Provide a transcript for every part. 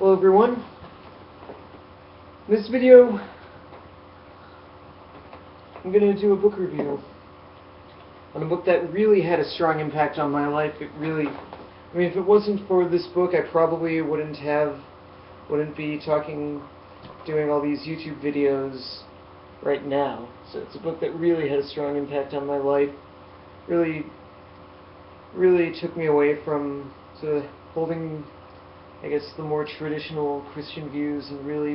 Hello everyone. In this video, I'm going to do a book review on a book that really had a strong impact on my life. If it wasn't for this book, I probably wouldn't be doing all these YouTube videos right now. So it's a book that really had a strong impact on my life. Really took me away from holding, I guess, the more traditional Christian views and really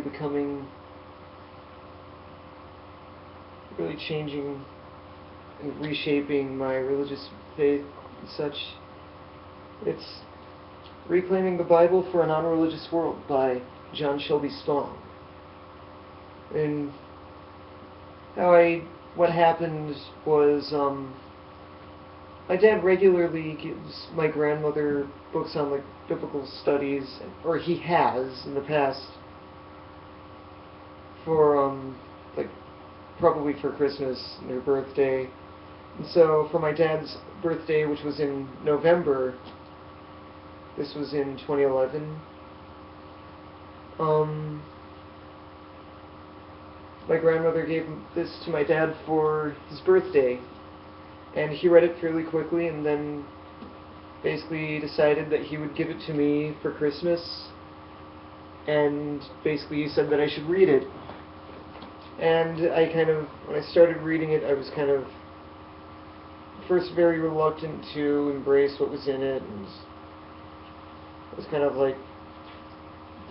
changing and reshaping my religious faith and such. It's Reclaiming the Bible for a Non-Religious World by John Shelby Spong. And what happened was, my dad regularly gives my grandmother books on biblical studies, or he has in the past, for probably for Christmas and her birthday. And so for my dad's birthday, which was in November, this was in 2011, my grandmother gave this to my dad for his birthday. And he read it fairly quickly and then basically decided that he would give it to me for Christmas. And basically he said that I should read it. And when I started reading it, I was first very reluctant to embrace what was in it. And I was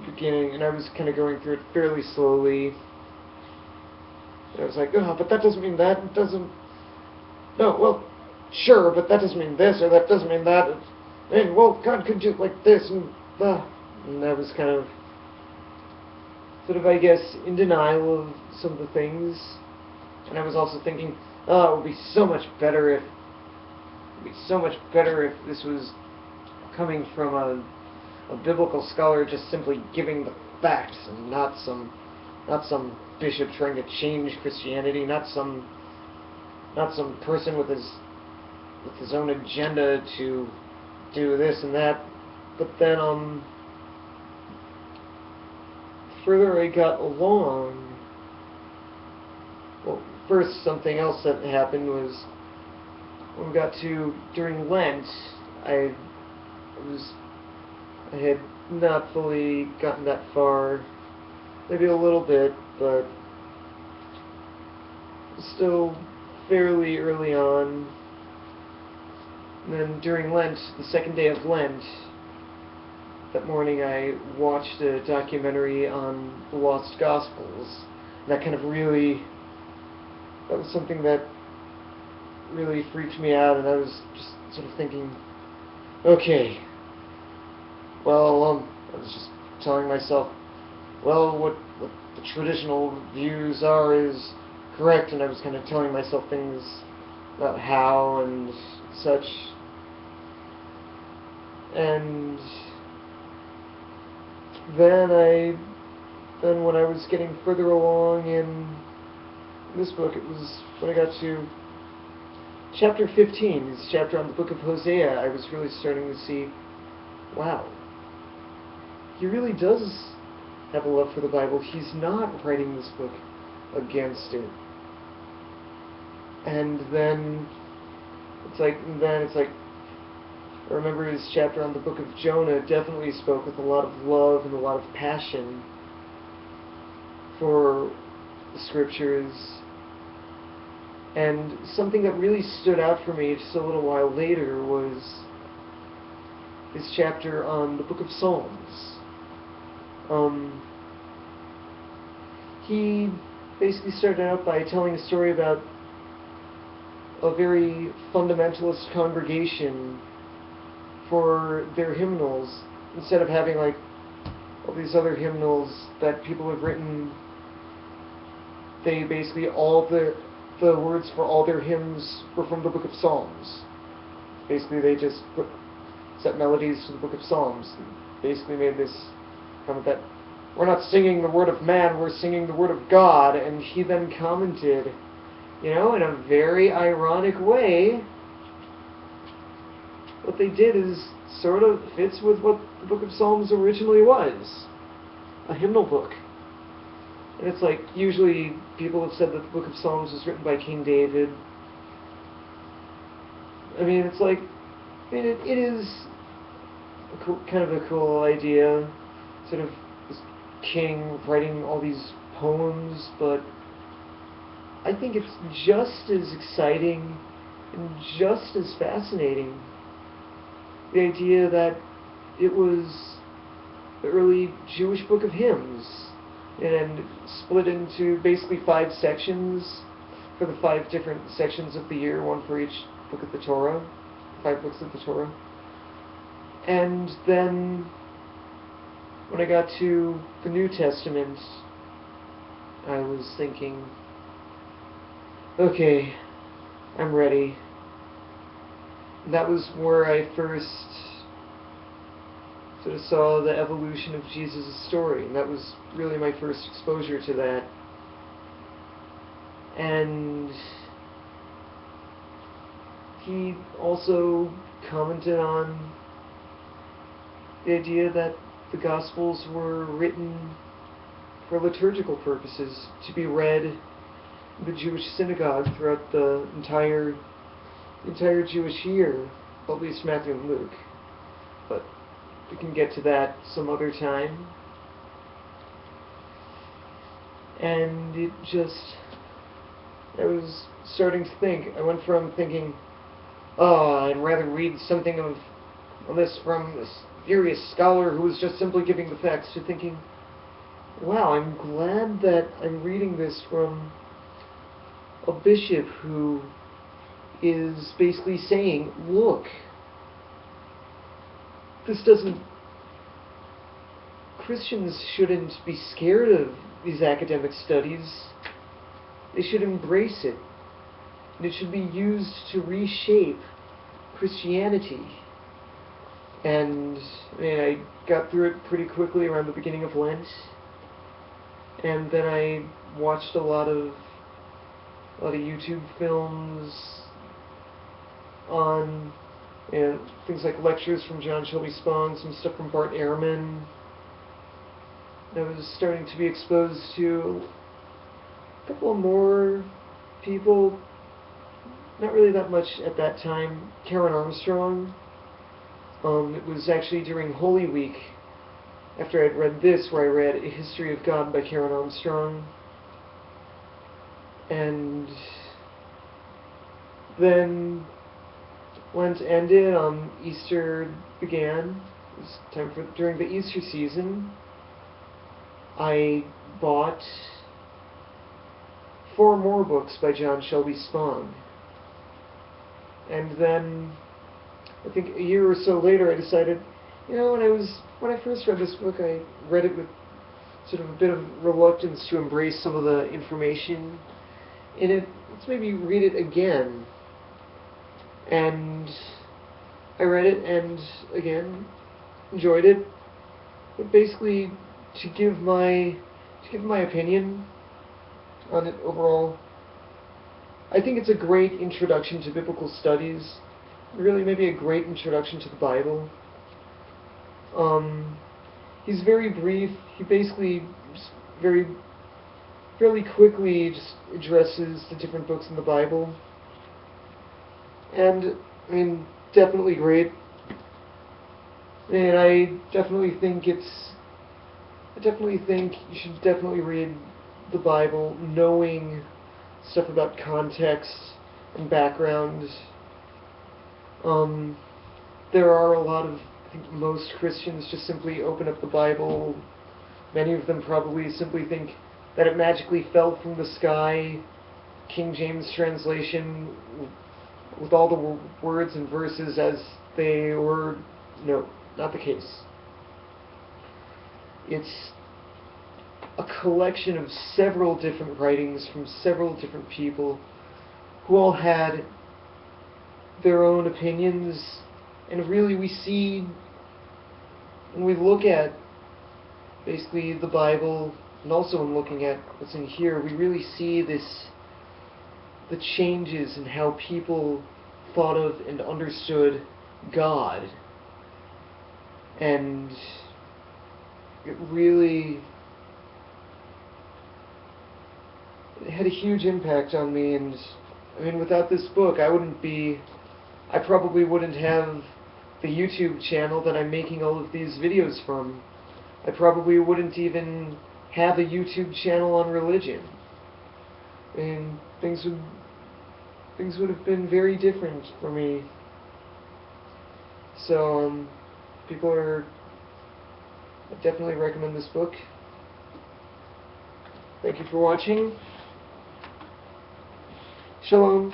beginning, and I was going through it fairly slowly. And I was like, oh, but that doesn't mean that, it doesn't... No, well, sure, but that doesn't mean this, or that doesn't mean that. And, well, God could do like this, and I was I guess, in denial of some of the things. And I was also thinking, oh, it would be so much better if this was coming from a biblical scholar just simply giving the facts, and not some bishop trying to change Christianity, not some person with his own agenda to do this and that. But then, the further I got along, well, first something else that happened was when we got to during Lent, I had not fully gotten that far, maybe a little bit, but still fairly early on. And then during Lent, the second day of Lent, that morning I watched a documentary on the Lost Gospels. And that was something that really freaked me out, and I was just thinking, okay, well, I was just telling myself, well, what the traditional views are is correct, and I was telling myself things about how and such. And then when I was getting further along in this book, it was when I got to chapter 15, this chapter on the book of Hosea, I was really starting to see, wow, he really does have a love for the Bible. He's not writing this book against it. And then it's like, I remember his chapter on the book of Jonah definitely spoke with a lot of love and a lot of passion for the scriptures. And something that really stood out for me just a little while later was his chapter on the book of Psalms. He basically started out by telling a story about a very fundamentalist congregation for their hymnals. Instead of having all these other hymnals that people have written, they basically, all the words for all their hymns were from the book of Psalms. Basically they just set melodies to the book of Psalms, and basically made this comment that we're not singing the word of man, we're singing the word of God. And he then commented, in a very ironic way, what they did is sort of fits with what the book of Psalms originally was. a hymnal book. And it's like, usually people have said that the Book of Psalms was written by King David. I mean, it's like, it is a cool, kind of a cool idea, sort of this king writing all these poems, but I think it's just as exciting and just as fascinating. The idea that it was the early Jewish book of hymns, and split into basically 5 sections for the 5 different sections of the year, one for each book of the Torah, 5 books of the Torah. And then when I got to the New Testament, I was thinking, okay, I'm ready. And that was where I first sort of saw the evolution of Jesus' story, and that was really my first exposure to that. And he also commented on the idea that the Gospels were written for liturgical purposes, to be read in the Jewish synagogue throughout the entire Jewish year, at least Matthew and Luke. But we can get to that some other time. And it just, I was starting to think, I went from thinking, oh, I'd rather read something of this from this serious scholar who was just simply giving the facts, to thinking, wow, I'm glad that I'm reading this from a bishop who is basically saying, look, Christians shouldn't be scared of these academic studies. They should embrace it. And it should be used to reshape Christianity. And I mean, I got through it pretty quickly around the beginning of Lent. And then I watched a lot of YouTube films on, and things like lectures from John Shelby Spong, some stuff from Bart Ehrman. I was starting to be exposed to a couple of more people, not really that much at that time. Karen Armstrong. It was actually during Holy Week, after I'd read this, where I read A History of God by Karen Armstrong. And then Lent ended, Easter began. It was time for, during the Easter season, I bought 4 more books by John Shelby Spong. And then, I think a year or so later, I decided, you know, when I first read this book, I read it with sort of a bit of reluctance to embrace some of the information in it. Let's maybe read it again. And I read it, and again, enjoyed it. But basically, to give my opinion on it overall, I think it's a great introduction to biblical studies. Really, maybe a great introduction to the Bible. He's very brief. He basically just fairly quickly just addresses the different books in the Bible. And, I mean, definitely great. And I definitely think you should definitely read the Bible knowing stuff about context and background. There are a lot of, I think most Christians just simply open up the Bible. Many of them probably simply think that it magically fell from the sky, King James translation, with all the words and verses as they were. No, not the case. It's a collection of several different writings from several different people who all had their own opinions, and really we see, when we look at basically the Bible, and also in looking at what's in here, we really see the changes in how people thought of and understood God. And it really had a huge impact on me, and I mean, without this book, I probably wouldn't have the YouTube channel that I'm making all of these videos from. I probably wouldn't even have a YouTube channel on religion. And things would have been very different for me. So, I definitely recommend this book. Thank you for watching. Shalom.